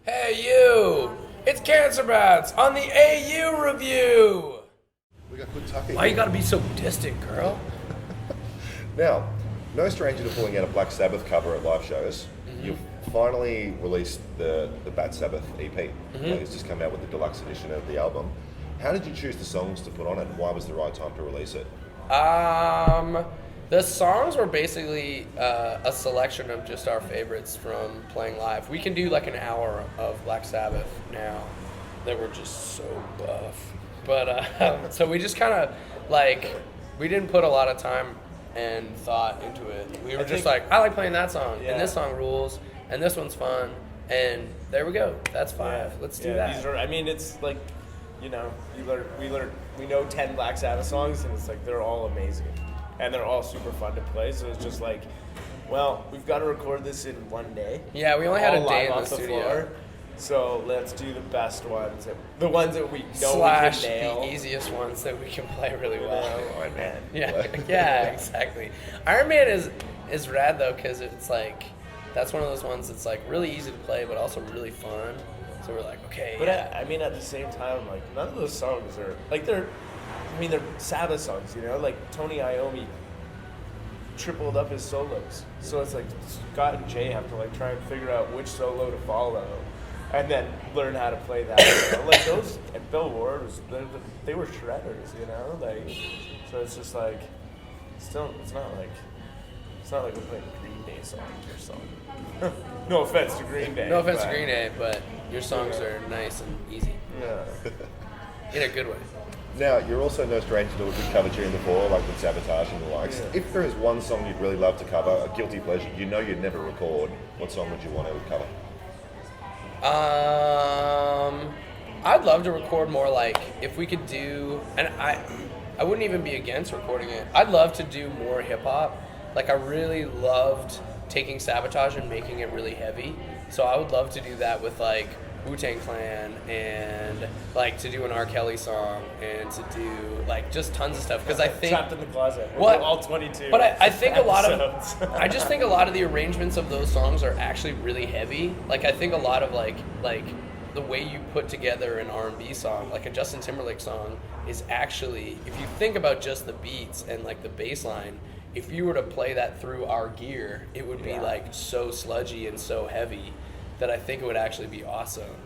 Hey you! It's Cancer Bats on the AU review! We got good tucking. Why you gotta be so distant, girl? Now, no stranger to pulling out a Black Sabbath cover at live shows. You've finally released the Bat Sabbath EP. It's just come out with the deluxe edition of the album. How did you choose the songs to put on it, and why was the right time to release it? The songs were basically a selection of just our favorites from playing live. We can do like an hour of Black Sabbath now that we're just so buff. But so we just kind of like, we didn't put a lot of time and thought into it. We were just like, I like playing that song, and this song rules, and this one's fun, and there we go. That's 5. Let's do that. These are, I mean, it's like, you know, we know 10 Black Sabbath songs, and it's like they're all amazing. And they're all super fun to play, so it's just like, well, we've got to record this in one day. Yeah, we only had a day in the off the studio. floor, so let's do the best ones, the ones that we know we / can nail. the easiest ones that we can play really well. Iron Man. Yeah, exactly. Iron Man is rad though, because it's like, that's one of those ones that's like really easy to play, but also really fun. So we're like, okay. But I mean, at the same time, like, none of those songs are, like, they're Sabbath songs, you know? Like, Tony Iommi tripled up his solos. So it's like Scott and Jay have to, like, try and figure out which solo to follow and then learn how to play that. You know? Like, those, and Bill Ward, they were shredders, you know? Like, so it's just like, still, it's not like we're playing a Green Day song or something. No offense to Green Day. No offense to Green Day, but your songs are nice and easy. Yeah. In a good way. Now, you're also no stranger to a good cover tune before, like with Sabotage and the likes. Yeah. If there is one song you'd really love to cover, a guilty pleasure, you know you'd never record, what song would you want to cover? I'd love to record more, like, if we could do, and I wouldn't even be against recording it. I'd love to do more hip-hop. Like, I really loved taking Sabotage and making it really heavy. So I would love to do that with, like, Wu-Tang Clan, and like to do an R. Kelly song, and to do like just tons of stuff, because I think Trapped in the Closet. What? All 22. But I think a lot episodes. of I just think a lot of the arrangements of those songs are actually really heavy. Like, I think a lot of like the way you put together an R&B song, like a Justin Timberlake song, is actually, if you think about just the beats and like the bass line, if you were to play that through our gear, it would be like so sludgy and so heavy that I think it would actually be awesome.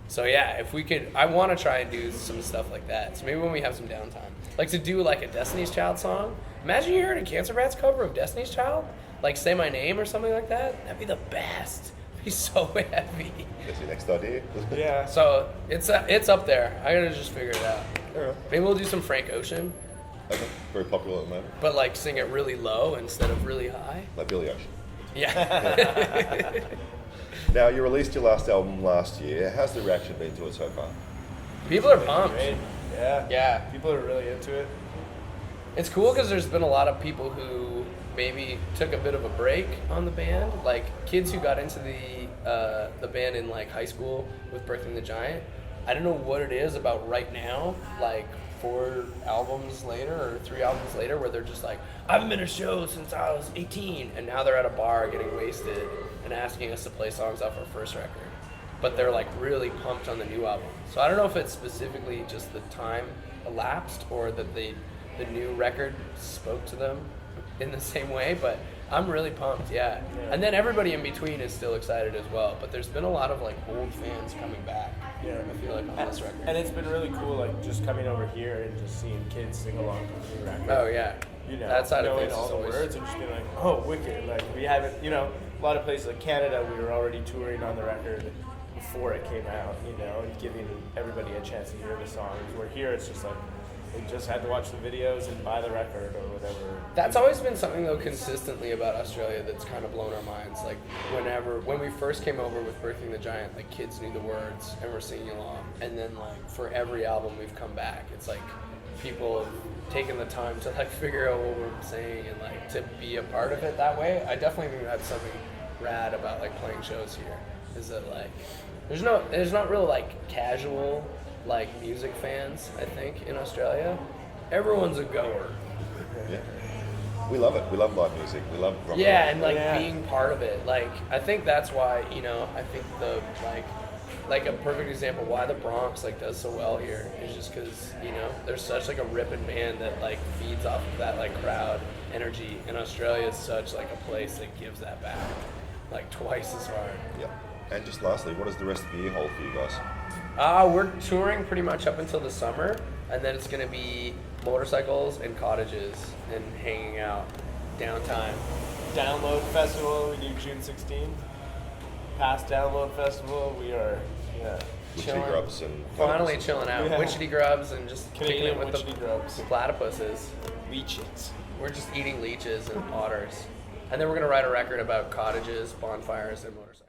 So yeah, if we could, I want to try and do some stuff like that. So maybe when we have some downtime, like to do like a Destiny's Child song. Imagine you heard a Cancer Bats cover of Destiny's Child, like Say My Name or something like that. That'd be the best. It'd be so heavy. That's your next idea? Yeah. So it's up there. I gotta just figure it out. Alright. Maybe we'll do some Frank Ocean, Okay. Very popular at the moment. but like sing it really low instead of really high. Like Billy Ocean. Yeah. Now, you released your last album last year. How's the reaction been to it so far? People are pumped. Great. Yeah. Yeah. People are really into it. It's cool because there's been a lot of people who maybe took a bit of a break on the band, like kids who got into the band in like high school with Birthing the Giant. I don't know what it is about right now, like 4 albums later or 3 albums later, where they're just like, I haven't been to a show since I was 18, and now they're at a bar getting wasted and asking us to play songs off our first record. But they're like really pumped on the new album. So I don't know if it's specifically just the time elapsed or that the new record spoke to them in the same way, but I'm really pumped, yeah. And then everybody in between is still excited as well, but there's been a lot of like old fans coming back. Yeah. I feel like on this record. And it's been really cool, like, just coming over here and just seeing kids sing along to the new record. Oh yeah. You know, that side of knowing things all is the always words and just being like, oh, wicked. Like, we haven't, you know, a lot of places like Canada, we were already touring on the record before it came out, you know, and giving everybody a chance to hear the songs. Where here, it's just like, we just had to watch the videos and buy the record or whatever. That's always been something though consistently about Australia that's kind of blown our minds. Like when we first came over with Birthing the Giant, like kids knew the words and were singing along. And then like for every album we've come back, it's like people have taken the time to like figure out what we're saying and like to be a part of it that way. I definitely think that's something rad about like playing shows here, is that like there's not real like casual like music fans, I think, in Australia. Everyone's a goer. Yeah. We love it. We love live music. We love rock and roll. And like being part of it. Like I think that's why, you know, I think the like like a perfect example why the Bronx like does so well here is just because there's such like a ripping band that like feeds off of that like crowd energy, and Australia is such like a place that gives that back like twice as hard. Yeah. And just lastly, what does the rest of the year hold for you guys? We're touring pretty much up until the summer, and then it's gonna be motorcycles and cottages and hanging out downtime. Download Festival, we do June 16th. Past Download Festival, we are Witchetty Chilling. grubs and Finally chilling out. Yeah. Witchetty grubs and just kicking Canadian it with witchetty grubs. the platypuses. leeches. We're just eating leeches and otters. And then we're gonna write a record about cottages, bonfires, and motorcycles.